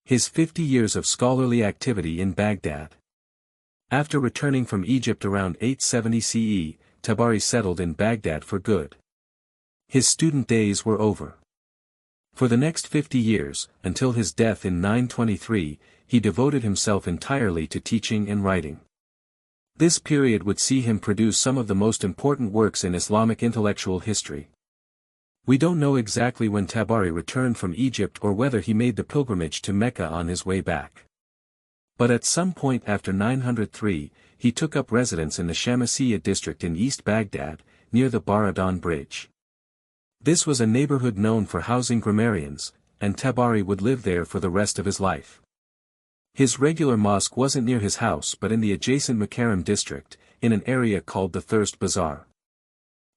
His 50 years of scholarly activity in Baghdad. After returning from Egypt around 870 CE, Tabari settled in Baghdad for good. His student days were over. For the next 50 years, until his death in 923, he devoted himself entirely to teaching and writing. This period would see him produce some of the most important works in Islamic intellectual history. We don't know exactly when Tabari returned from Egypt or whether he made the pilgrimage to Mecca on his way back. But at some point after 903, he took up residence in the Shamsiyya district in East Baghdad, near the Baradan Bridge. This was a neighborhood known for housing grammarians, and Tabari would live there for the rest of his life. His regular mosque wasn't near his house but in the adjacent Mukarram district, in an area called the Thirst Bazaar.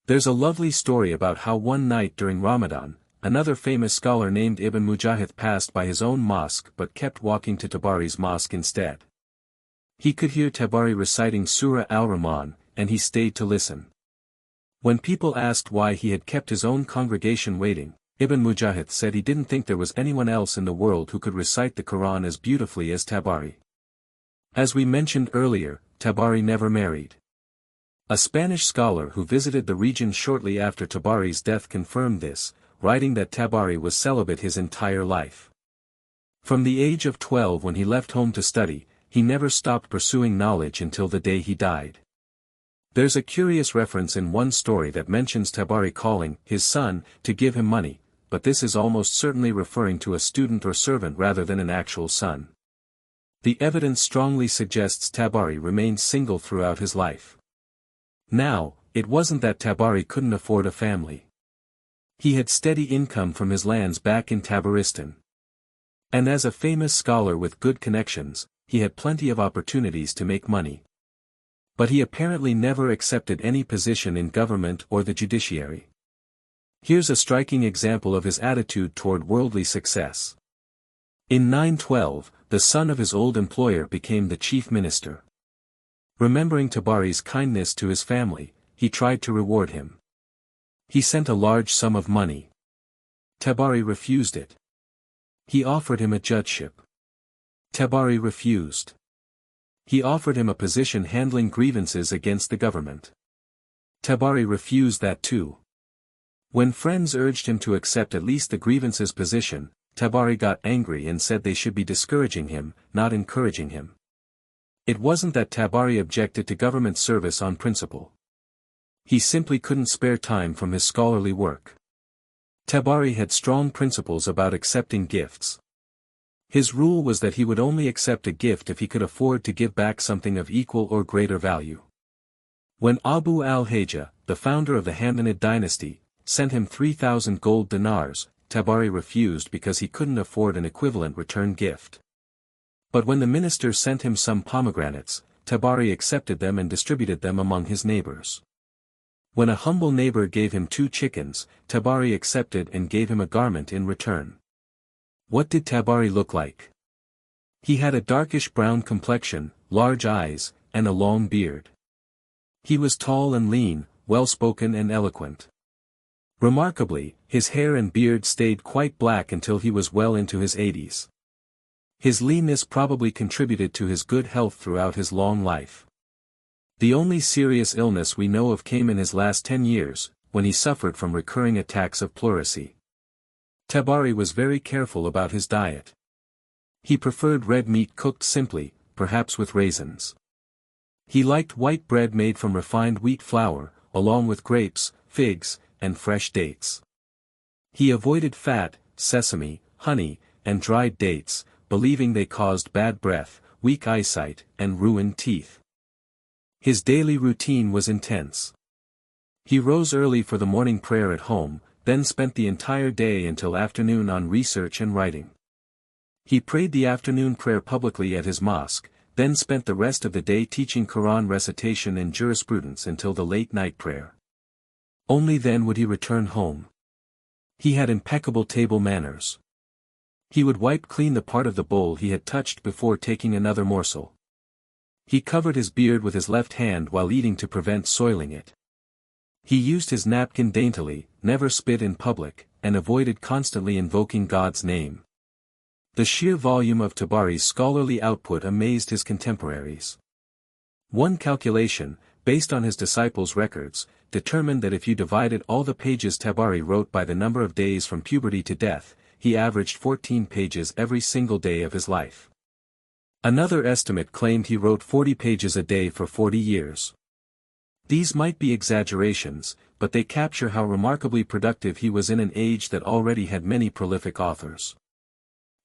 There's a lovely story about how one night during Ramadan, another famous scholar named Ibn Mujahid passed by his own mosque but kept walking to Tabari's mosque instead. He could hear Tabari reciting Surah Al-Rahman, and he stayed to listen. When people asked why he had kept his own congregation waiting, Ibn Mujahid said he didn't think there was anyone else in the world who could recite the Quran as beautifully as Tabari. As we mentioned earlier, Tabari never married. A Spanish scholar who visited the region shortly after Tabari's death confirmed this, writing that Tabari was celibate his entire life. From the age of 12 when he left home to study, he never stopped pursuing knowledge until the day he died. There's a curious reference in one story that mentions Tabari calling his son to give him money, but this is almost certainly referring to a student or servant rather than an actual son. The evidence strongly suggests Tabari remained single throughout his life. Now, it wasn't that Tabari couldn't afford a family. He had steady income from his lands back in Tabaristan. And as a famous scholar with good connections, he had plenty of opportunities to make money. But he apparently never accepted any position in government or the judiciary. Here's a striking example of his attitude toward worldly success. In 912, the son of his old employer became the chief minister. Remembering Tabari's kindness to his family, he tried to reward him. He sent a large sum of money. Tabari refused it. He offered him a judgeship. Tabari refused. He offered him a position handling grievances against the government. Tabari refused that too. When friends urged him to accept at least the grievances position, Tabari got angry and said they should be discouraging him, not encouraging him. It wasn't that Tabari objected to government service on principle. He simply couldn't spare time from his scholarly work. Tabari had strong principles about accepting gifts. His rule was that he would only accept a gift if he could afford to give back something of equal or greater value. When Abu al-Hajjah, the founder of the Hamdanid dynasty, sent him 3,000 gold dinars, Tabari refused because he couldn't afford an equivalent return gift. But when the minister sent him some pomegranates, Tabari accepted them and distributed them among his neighbors. When a humble neighbor gave him 2 chickens, Tabari accepted and gave him a garment in return. What did Tabari look like? He had a darkish brown complexion, large eyes, and a long beard. He was tall and lean, well-spoken and eloquent. Remarkably, his hair and beard stayed quite black until he was well into his 80s. His leanness probably contributed to his good health throughout his long life. The only serious illness we know of came in his last 10 years, when he suffered from recurring attacks of pleurisy. Tabari was very careful about his diet. He preferred red meat cooked simply, perhaps with raisins. He liked white bread made from refined wheat flour, along with grapes, figs, and fresh dates. He avoided fat, sesame, honey, and dried dates, believing they caused bad breath, weak eyesight, and ruined teeth. His daily routine was intense. He rose early for the morning prayer at home, then spent the entire day until afternoon on research and writing. He prayed the afternoon prayer publicly at his mosque, then spent the rest of the day teaching Quran recitation and jurisprudence until the late night prayer. Only then would he return home. He had impeccable table manners. He would wipe clean the part of the bowl he had touched before taking another morsel. He covered his beard with his left hand while eating to prevent soiling it. He used his napkin daintily, never spit in public, and avoided constantly invoking God's name. The sheer volume of Tabari's scholarly output amazed his contemporaries. One calculation, based on his disciples' records, determined that if you divided all the pages Tabari wrote by the number of days from puberty to death, he averaged 14 pages every single day of his life. Another estimate claimed he wrote 40 pages a day for 40 years. These might be exaggerations, but they capture how remarkably productive he was in an age that already had many prolific authors.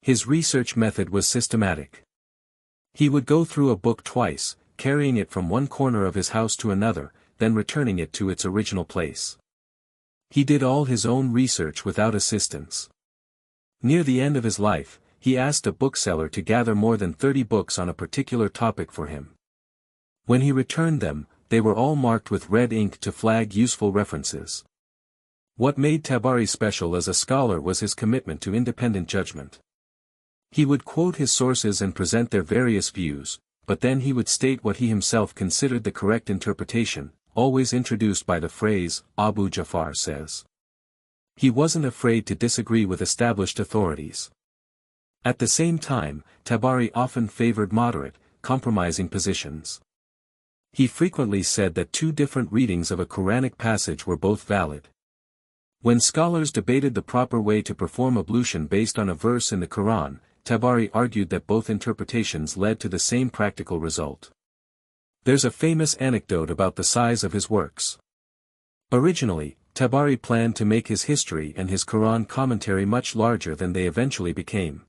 His research method was systematic. He would go through a book twice, carrying it from one corner of his house to another, then returning it to its original place. He did all his own research without assistance. Near the end of his life, he asked a bookseller to gather more than 30 books on a particular topic for him. When he returned them, they were all marked with red ink to flag useful references. What made Tabari special as a scholar was his commitment to independent judgment. He would quote his sources and present their various views, but then he would state what he himself considered the correct interpretation, always introduced by the phrase, Abu Ja'far says. He wasn't afraid to disagree with established authorities. At the same time, Tabari often favored moderate, compromising positions. He frequently said that two different readings of a Quranic passage were both valid. When scholars debated the proper way to perform ablution based on a verse in the Quran, Tabari argued that both interpretations led to the same practical result. There's a famous anecdote about the size of his works. Originally, Tabari planned to make his history and his Quran commentary much larger than they eventually became.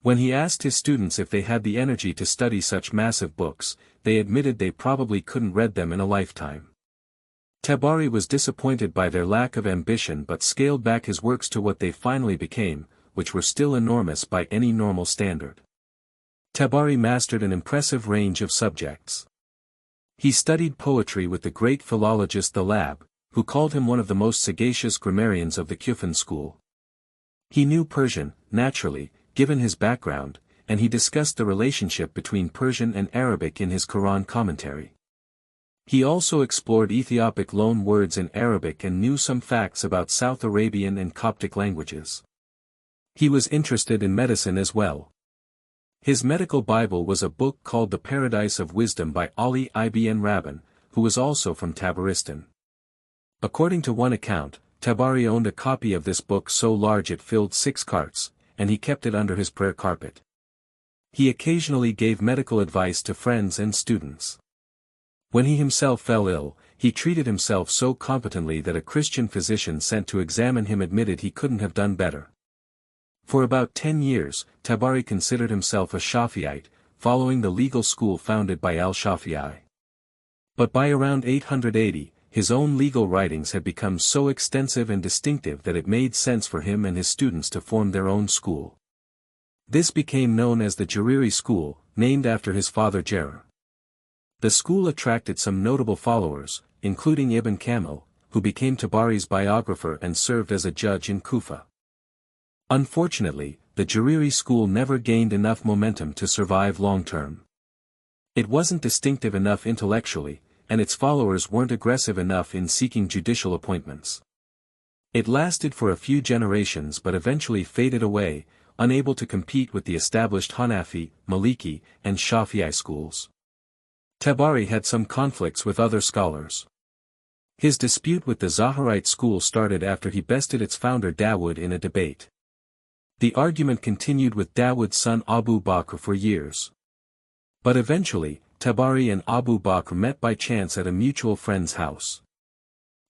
When he asked his students if they had the energy to study such massive books, they admitted they probably couldn't read them in a lifetime. Tabari was disappointed by their lack of ambition but scaled back his works to what they finally became, which were still enormous by any normal standard. Tabari mastered an impressive range of subjects. He studied poetry with the great philologist Thalab, who called him one of the most sagacious grammarians of the Kufan school. He knew Persian, naturally, given his background, and he discussed the relationship between Persian and Arabic in his Quran commentary. He also explored Ethiopic loan words in Arabic and knew some facts about South Arabian and Coptic languages. He was interested in medicine as well. His medical Bible was a book called The Paradise of Wisdom by Ali ibn Rabban, who was also from Tabaristan. According to one account, Tabari owned a copy of this book so large it filled 6 carts, and he kept it under his prayer carpet. He occasionally gave medical advice to friends and students. When he himself fell ill, he treated himself so competently that a Christian physician sent to examine him admitted he couldn't have done better. For about 10 years, Tabari considered himself a Shafi'ite, following the legal school founded by al-Shafi'i. But by around 880, his own legal writings had become so extensive and distinctive that it made sense for him and his students to form their own school. This became known as the Jariri school, named after his father Jarir. The school attracted some notable followers, including Ibn Kamil, who became Tabari's biographer and served as a judge in Kufa. Unfortunately, the Jariri school never gained enough momentum to survive long-term. It wasn't distinctive enough intellectually, and its followers weren't aggressive enough in seeking judicial appointments. It lasted for a few generations but eventually faded away, unable to compete with the established Hanafi, Maliki, and Shafi'i schools. Tabari had some conflicts with other scholars. His dispute with the Zahirite school started after he bested its founder Dawood in a debate. The argument continued with Dawood's son Abu Bakr for years. But eventually, Tabari and Abu Bakr met by chance at a mutual friend's house.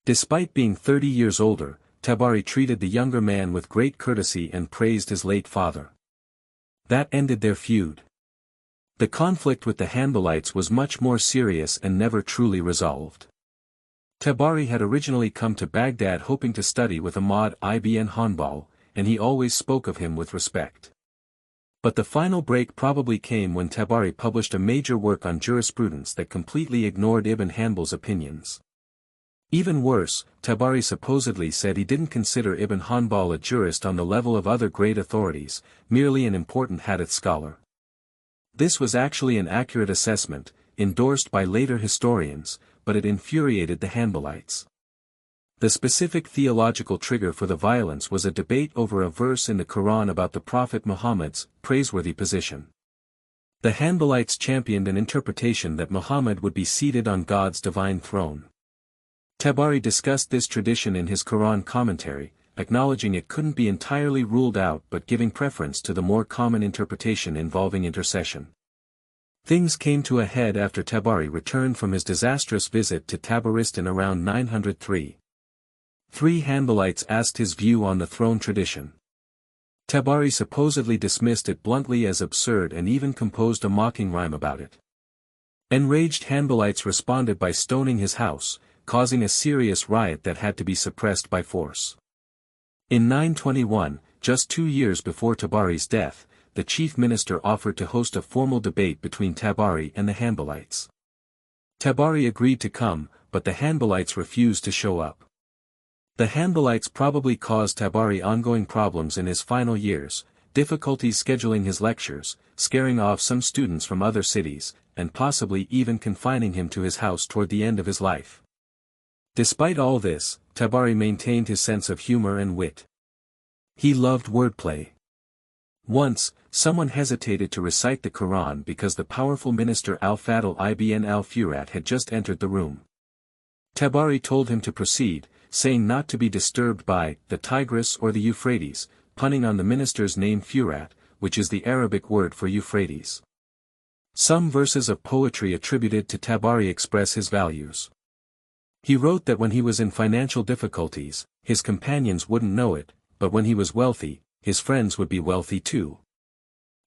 Despite being 30 years older, Tabari treated the younger man with great courtesy and praised his late father. That ended their feud. The conflict with the Hanbalites was much more serious and never truly resolved. Tabari had originally come to Baghdad hoping to study with Ahmad ibn Hanbal, and he always spoke of him with respect. But the final break probably came when Tabari published a major work on jurisprudence that completely ignored Ibn Hanbal's opinions. Even worse, Tabari supposedly said he didn't consider Ibn Hanbal a jurist on the level of other great authorities, merely an important hadith scholar. This was actually an accurate assessment, endorsed by later historians, but it infuriated the Hanbalites. The specific theological trigger for the violence was a debate over a verse in the Quran about the Prophet Muhammad's praiseworthy position. The Hanbalites championed an interpretation that Muhammad would be seated on God's divine throne. Tabari discussed this tradition in his Quran commentary, acknowledging it couldn't be entirely ruled out but giving preference to the more common interpretation involving intercession. Things came to a head after Tabari returned from his disastrous visit to Tabaristan around 903. Three Hanbalites asked his view on the throne tradition. Tabari supposedly dismissed it bluntly as absurd and even composed a mocking rhyme about it. Enraged Hanbalites responded by stoning his house, causing a serious riot that had to be suppressed by force. In 921, just 2 years before Tabari's death, the chief minister offered to host a formal debate between Tabari and the Hanbalites. Tabari agreed to come, but the Hanbalites refused to show up. The Hanbalites probably caused Tabari ongoing problems in his final years, difficulties scheduling his lectures, scaring off some students from other cities, and possibly even confining him to his house toward the end of his life. Despite all this, Tabari maintained his sense of humor and wit. He loved wordplay. Once, someone hesitated to recite the Quran because the powerful minister Al-Fadl ibn al-Furat had just entered the room. Tabari told him to proceed, saying not to be disturbed by the Tigris or the Euphrates, punning on the minister's name Furat, which is the Arabic word for Euphrates. Some verses of poetry attributed to Tabari express his values. He wrote that when he was in financial difficulties, his companions wouldn't know it, but when he was wealthy, his friends would be wealthy too.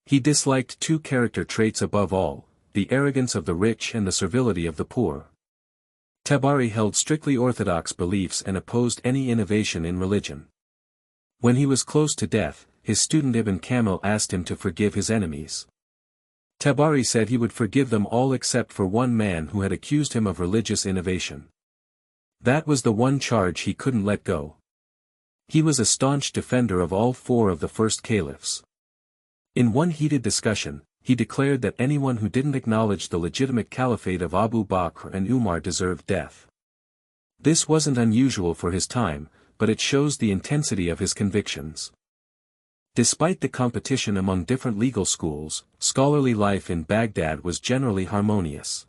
He disliked two character traits above all, the arrogance of the rich and the servility of the poor. Tabari held strictly orthodox beliefs and opposed any innovation in religion. When he was close to death, his student Ibn Kamil asked him to forgive his enemies. Tabari said he would forgive them all except for one man who had accused him of religious innovation. That was the one charge he couldn't let go. He was a staunch defender of all four of the first caliphs. In one heated discussion, he declared that anyone who didn't acknowledge the legitimate caliphate of Abu Bakr and Umar deserved death. This wasn't unusual for his time, but it shows the intensity of his convictions. Despite the competition among different legal schools, scholarly life in Baghdad was generally harmonious.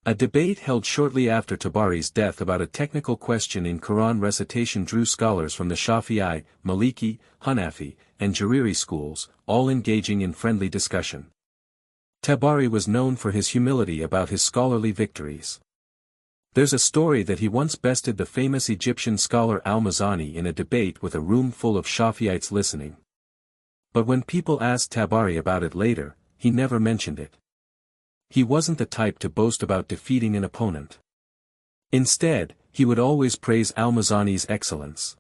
A debate held shortly after Tabari's death about a technical question in Quran recitation drew scholars from the Shafi'i, Maliki, Hanafi, and Jariri schools, all engaging in friendly discussion. Tabari was known for his humility about his scholarly victories. There's a story that he once bested the famous Egyptian scholar al-Mizani in a debate with a room full of Shafi'ites listening. But when people asked Tabari about it later, he never mentioned it. He wasn't the type to boast about defeating an opponent. Instead, he would always praise al-Mizani's excellence.